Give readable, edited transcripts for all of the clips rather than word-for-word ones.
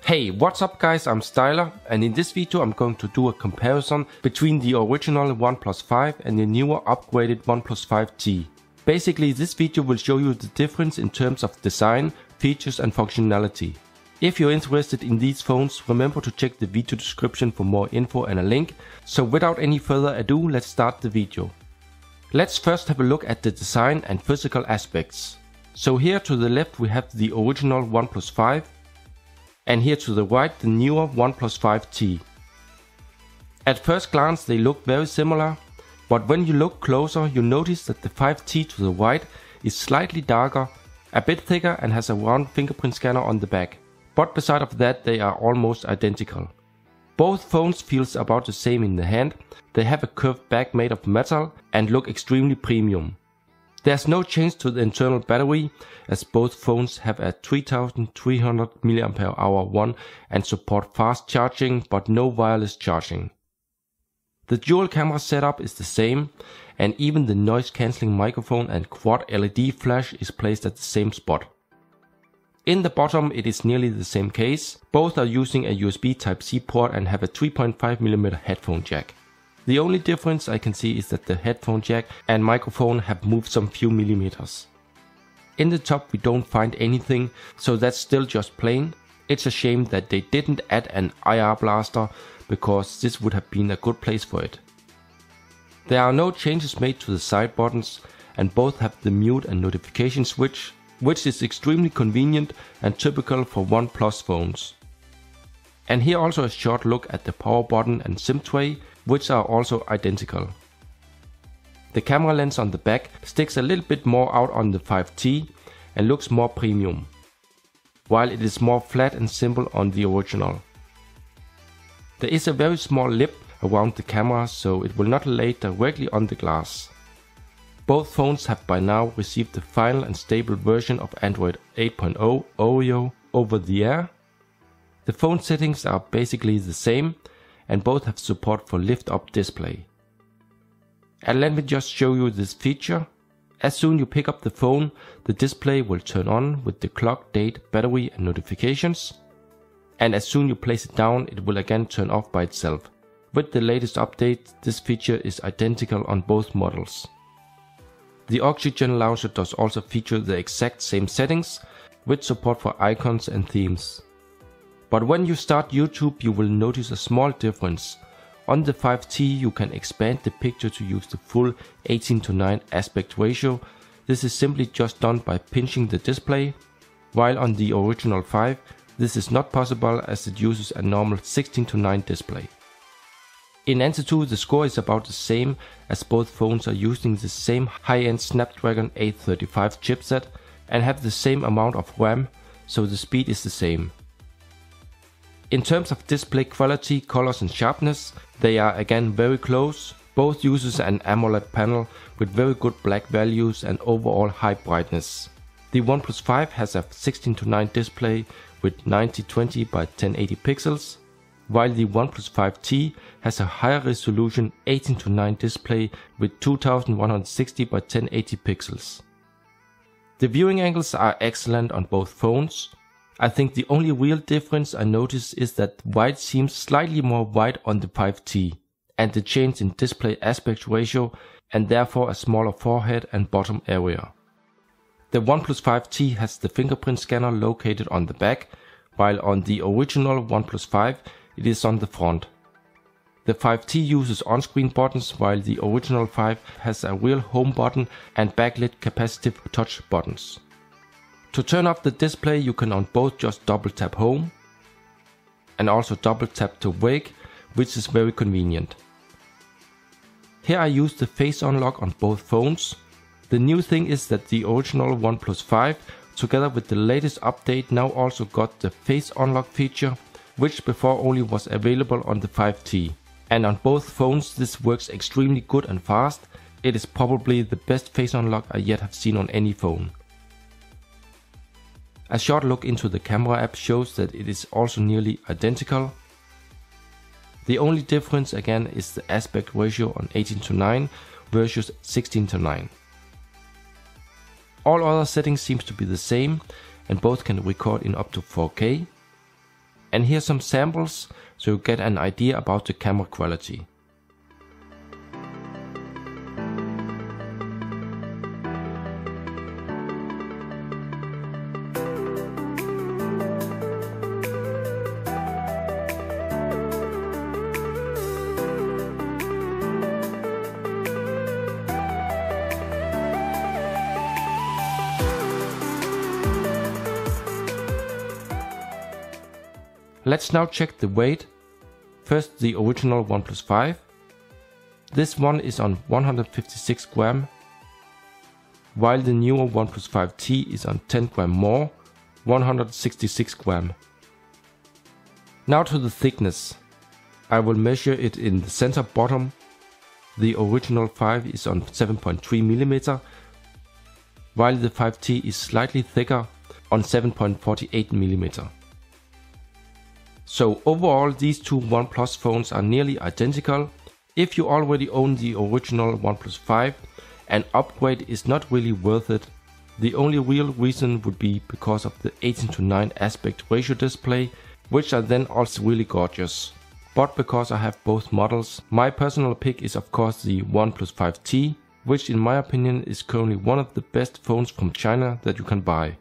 Hey, what's up guys, I'm Styler, and in this video I'm going to do a comparison between the original OnePlus 5 and the newer upgraded OnePlus 5T. Basically this video will show you the difference in terms of design, features and functionality. If you're interested in these phones, remember to check the video description for more info and a link. So without any further ado, let's start the video. Let's first have a look at the design and physical aspects. So here to the left we have the original OnePlus 5. And here to the right the newer OnePlus 5T. At first glance they look very similar, but when you look closer you notice that the 5T to the right is slightly darker, a bit thicker and has a round fingerprint scanner on the back. But beside of that they are almost identical. Both phones feels about the same in the hand, they have a curved back made of metal and look extremely premium. There's no change to the internal battery, as both phones have a 3300 mAh one and support fast charging but no wireless charging. The dual camera setup is the same, and even the noise cancelling microphone and quad LED flash is placed at the same spot. In the bottom it is nearly the same case, both are using a USB Type-C port and have a 3.5mm headphone jack. The only difference I can see is that the headphone jack and microphone have moved some few millimeters. In the top we don't find anything, so that's still just plain. It's a shame that they didn't add an IR blaster, because this would have been a good place for it. There are no changes made to the side buttons, and both have the mute and notification switch, which is extremely convenient and typical for OnePlus phones. And here also a short look at the power button and SIM tray, which are also identical. The camera lens on the back sticks a little bit more out on the 5T and looks more premium, while it is more flat and simple on the original. There is a very small lip around the camera, so it will not lay directly on the glass. Both phones have by now received the final and stable version of Android 8.0 Oreo over the air. The phone settings are basically the same, and both have support for lift-up display. And let me just show you this feature. As soon you pick up the phone, the display will turn on with the clock, date, battery and notifications. And as soon you place it down, it will again turn off by itself. With the latest update, this feature is identical on both models. The Oxygen Launcher does also feature the exact same settings, with support for icons and themes. But when you start YouTube you will notice a small difference. On the 5T you can expand the picture to use the full 18:9 aspect ratio. This is simply just done by pinching the display, while on the original 5 this is not possible as it uses a normal 16:9 display. In AnTuTu the score is about the same, as both phones are using the same high-end Snapdragon 835 chipset and have the same amount of RAM, so the speed is the same. In terms of display quality, colors and sharpness, they are again very close. Both uses an AMOLED panel with very good black values and overall high brightness. The OnePlus 5 has a 16:9 display with 9020 by 1080 pixels, while the OnePlus 5T has a higher resolution 18:9 display with 2160 by 1080 pixels. The viewing angles are excellent on both phones. I think the only real difference I notice is that white seems slightly more white on the 5T, and the change in display aspect ratio, and therefore a smaller forehead and bottom area. The OnePlus 5T has the fingerprint scanner located on the back, while on the original OnePlus 5 it is on the front. The 5T uses on-screen buttons, while the original 5 has a real home button and backlit capacitive touch buttons. To turn off the display you can on both just double tap home and also double tap to wake, which is very convenient. Here I use the Face Unlock on both phones. The new thing is that the original OnePlus 5 together with the latest update now also got the Face Unlock feature, which before only was available on the 5T. And on both phones this works extremely good and fast. It is probably the best Face Unlock I yet have seen on any phone. A short look into the camera app shows that it is also nearly identical. The only difference again is the aspect ratio on 18:9 versus 16:9. All other settings seems to be the same, and both can record in up to 4K. And here's some samples so you get an idea about the camera quality. Let's now check the weight. First, the original OnePlus 5. This one is on 156 gram, while the newer OnePlus 5T is on 10 gram more, 166 gram. Now to the thickness. I will measure it in the center bottom. The original 5 is on 7.3 mm, while the 5T is slightly thicker on 7.48 mm. So overall, these two OnePlus phones are nearly identical. If you already own the original OnePlus 5, an upgrade is not really worth it. The only real reason would be because of the 18:9 aspect ratio display, which are then also really gorgeous. But because I have both models, my personal pick is of course the OnePlus 5T, which in my opinion is currently one of the best phones from China that you can buy.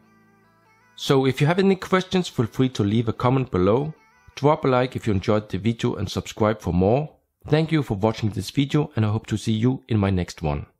So if you have any questions, feel free to leave a comment below. Drop a like if you enjoyed the video and subscribe for more. Thank you for watching this video, and I hope to see you in my next one.